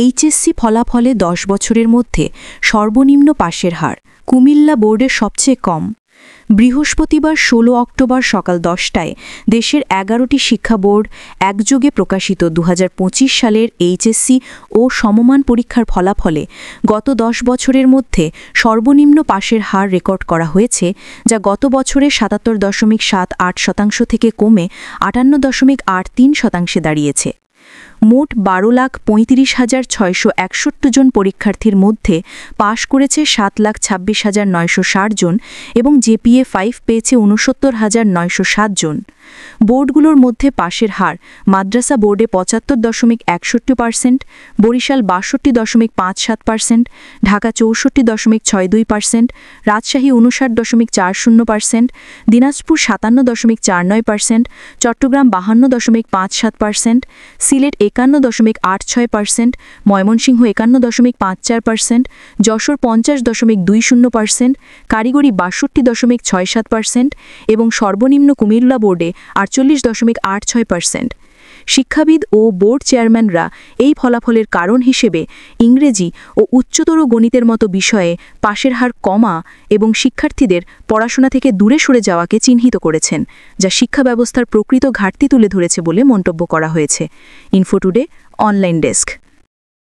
HSC ফলাফলে 10 বছরের মধ্যে সর্বনিম্ন পাশের হার কুমিল্লা বোর্ডের সবচেয়ে কম। বৃহস্পতিবার 16 অক্টোবর সকাল 10টায় দেশের 11টি শিক্ষা বোর্ড একযোগে প্রকাশিত 2025 সালের এইচএসসি ও সমমান পরীক্ষার ফলাফলে গত 10 বছরের মধ্যে সর্বনিম্ন পাশের হার রেকর্ড করা হয়েছে, যা গত বছরে 77.78% থেকে কমে 58.83% দাঁড়িয়েছে। মোট 12,35,661 জন পরীক্ষার্থীর মধ্যে পাশ করেছে 7,26,960 জন এবং জিপিএ 5 পেয়েছে 69,907 জন। বোর্ডগুলোর মধ্যে পাশের হার মাদ্রাসা বোর্ডে 75.61%, বরিশাল 62.57%, ঢাকা 64.62%, রাজশাহী 59.40%, দিনাজপুর 57.49%, চট্টগ্রাম 52.57%, সিলেট 51.86%, ময়মনসিংহ 51.54%, যশোর 50.20%, কারিগরি 62.67% এবং সর্বনিম্ন কুমিল্লা বোর্ডে 48.86%। শিক্ষাবিদ ও বোর্ড চেয়ারম্যানরা এই ফলাফলের কারণ হিসেবে ইংরেজি ও উচ্চতর গণিতের মতো বিষয়ে পাশের হার কমা এবং শিক্ষার্থীদের পড়াশোনা থেকে দূরে সরে যাওয়াকে চিহ্নিত করেছেন, যা শিক্ষা ব্যবস্থার প্রকৃত ঘাটতি তুলে ধরেছে বলে মন্তব্য করা হয়েছে। Info today online desk.